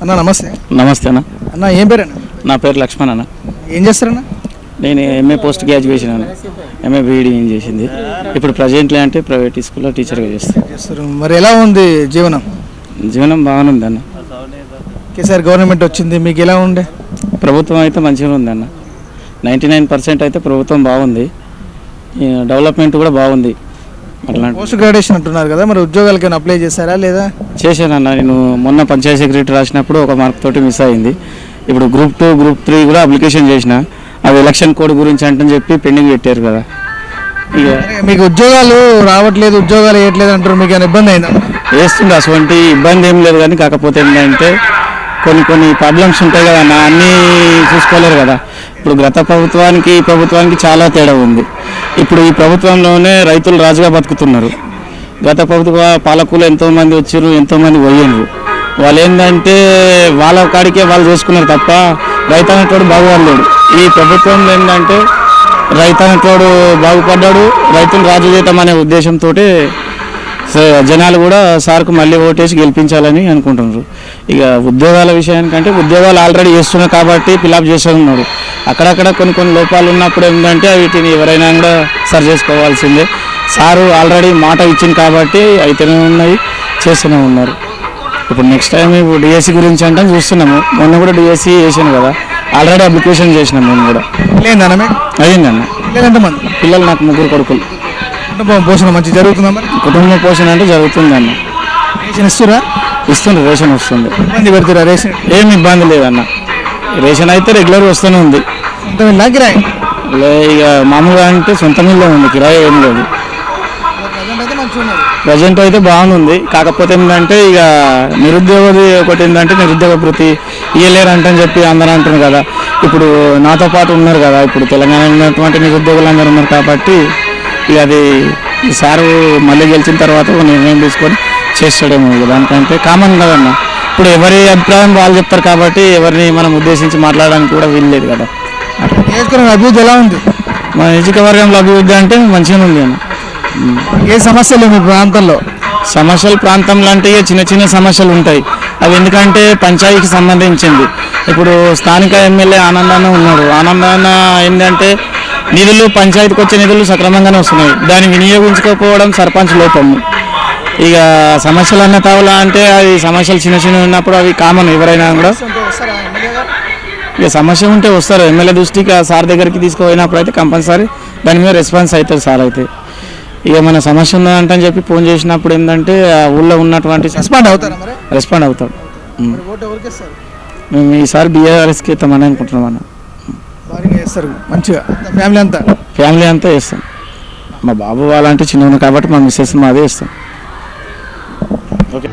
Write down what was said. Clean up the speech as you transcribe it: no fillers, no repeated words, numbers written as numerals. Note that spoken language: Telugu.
అన్న నమస్తే. నమస్తే అన్న. అన్న ఏం పేరు అన్న? నా పేరు లక్ష్మణ్ అన్న. ఏం చేస్తారన్న? నేను ఎంఏ పోస్ట్ గ్రాడ్యుయేషన్ అన్న. ఎంఏ బీఈడీ చేసింది. ఇప్పుడు ప్రజెంట్లీ అంటే ప్రైవేట్ స్కూల్లో టీచర్గా చేస్తారు. మరి ఎలా ఉంది జీవనం? జీవనం బాగానే ఉంది అన్న. కేసీఆర్ గవర్నమెంట్ వచ్చింది, మీకు ఎలా ఉండే? ప్రభుత్వం అయితే మంచిగా ఉంది అన్న. 99% అయితే ప్రభుత్వం బాగుంది. డెవలప్మెంట్ కూడా బాగుంది. అట్లా పోస్ట్ గ్రాడ్యుయేషన్ అంటున్నారు కదా, మరి ఉద్యోగాలకైనా అప్లై చేశారా లేదా? చేశాను అన్న. నేను మొన్న పంచాయత్ సెక్రటరీ రాసినప్పుడు ఒక మార్క్ తోటి మిస్ అయింది. ఇప్పుడు గ్రూప్ 2, గ్రూప్ 3 కూడా అప్లికేషన్ చేసిన. అవి ఎలక్షన్ కోడ్ గురించి అంటని చెప్పి పెండింగ్ పెట్టారు కదా. ఇక మీకు ఉద్యోగాలు రావట్లేదు, ఉద్యోగాలు వేయట్లేదు అంటారు, మీకు ఏమైనా ఇబ్బంది అయిందా? వేస్తుంది. అటువంటి ఇబ్బంది ఏం లేదు, కానీ కాకపోతే ఏంటంటే కొన్ని ప్రాబ్లమ్స్ ఉంటాయి కదా అన్న, అన్నీ చూసుకోలేరు కదా. ఇప్పుడు గత ప్రభుత్వానికి ఈ ప్రభుత్వానికి చాలా తేడా ఉంది. ఇప్పుడు ఈ ప్రభుత్వంలోనే రైతులు రాజుగా బతుకుతున్నారు. గత ప్రభుత్వ పాలకులు ఎంతోమంది వచ్చారు, ఎంతోమంది పోయినారు. వాళ్ళు ఏంటంటే వాళ్ళ కాడికే వాళ్ళు చేసుకున్నారు తప్ప రైతన్నతోడు బాగుపడలేడు. ఈ ప్రభుత్వంలో ఏంటంటే రైతన్నతోడు బాగుపడ్డాడు, రైతులు రాజు చేద్దాం అనే ఉద్దేశంతో జనాలు కూడా సార్కు మళ్ళీ ఓటేసి గెలిపించాలని అనుకుంటున్నారు. ఇక ఉద్యోగాల విషయానికంటే ఉద్యోగాలు ఆల్రెడీ చేస్తున్నారు కాబట్టి ఫిలప్ చేస్తున్నారు. అక్కడక్కడ కొన్ని లోపాలు ఉన్నప్పుడు ఏంటంటే వీటిని ఎవరైనా కూడా సరి చేసుకోవాల్సిందే. సారు ఆల్రెడీ మాట ఇచ్చింది కాబట్టి అయితేనే ఉన్నాయి, చేస్తూనే ఉన్నారు. ఇప్పుడు నెక్స్ట్ టైం ఇప్పుడు డిఎస్సి గురించి అంటే చూస్తున్నాము. మొన్న కూడా డిఎస్సి చేసాను కదా, ఆల్రెడీ అప్లికేషన్ చేసినాం. మేము కూడా అయిందన్న. పిల్లలు నాకు 3 కొడుకులు. కుటుంబ పోషణ మంచి జరుగుతుందా? మరి కుటుంబ పోషణ అంటే జరుగుతుంది అన్న. రేషన్ ఇస్తురా? ఇస్తుంది, రేషన్ వస్తుంది. ఇబ్బంది పెడుతురా? రేషన్ ఏమి ఇబ్బంది లేదన్న. రేషన్ అయితే రెగ్యులర్ వస్తూనే ఉంది. కిరాయి ఇక మామూలుగా అంటే సొంత మిల్లో ఉంది, కిరాయి ఏం లేదు. ప్రజెంట్ అయితే బాగుంది. కాకపోతే ఏంటంటే ఇక నిరుద్యోగది ఒకటి ఏంటంటే నిరుద్యోగ భృతి ఇవ్వలేరు అంటని చెప్పి అందరూ అంటున్నారు కదా. ఇప్పుడు నాతో పాటు ఉన్నారు కదా, ఇప్పుడు తెలంగాణలో ఉన్నటువంటి నిరుద్యోగులు అందరూ ఉన్నారు కాబట్టి ఇక అది సారు మళ్ళీ గెలిచిన తర్వాత నిర్ణయం తీసుకొని చేస్తాడేమో. దానికంటే కామన్ కదన్న. ఇప్పుడు ఎవరి అభిప్రాయం వాళ్ళు చెప్తారు కాబట్టి ఎవరిని మనం ఉద్దేశించి మాట్లాడడానికి కూడా వీల్లేదు కదా. అభివృద్ధి ఎలా ఉంది? మన నియోజకవర్గంలో అభివృద్ధి అంటే మంచిగానే ఉంది అన్న. ఏ సమస్యలు మీ ప్రాంతంలో? ప్రాంతంలో అంటే చిన్న సమస్యలు ఉంటాయి. అవి ఎందుకంటే పంచాయతీకి సంబంధించింది. ఇప్పుడు స్థానిక ఎమ్మెల్యే ఆనందాన్న ఉన్నాడు. ఆనందాన్న ఏంటంటే నిధులు పంచాయతీకి వచ్చే నిధులు సక్రమంగానే వస్తున్నాయి. దాన్ని వినియోగించుకోకపోవడం సర్పంచ్ లోపము. ఇక సమస్యలు అన్న తావులా అంటే అవి సమస్యలు చిన్న ఉన్నప్పుడు అవి కామన్. ఎవరైనా కూడా ఇక సమస్య ఉంటే వస్తారు ఎమ్మెల్యే దృష్టికి. సార్ దగ్గరికి తీసుకుపోయినప్పుడు అయితే కంపల్సరీ దాని మీద రెస్పాన్స్ అవుతుంది సార్. అయితే ఇక మన సమస్య ఉందని చెప్పి ఫోన్ చేసినప్పుడు ఏంటంటే ఆ ఊళ్ళో ఉన్నటువంటి రెస్పాండ్ అవుతాడు. మేము ఈసారి బీఆర్ఎస్కి ఇస్తామని అనుకుంటున్నాం అన్న. మంచిగా ఫ్యామిలీ అంతా వేస్తాం. మా బాబు వాళ్ళంటే చిన్న కాబట్టి మా మిస్సెస్ మాదే ఇస్తాం. ఓకే.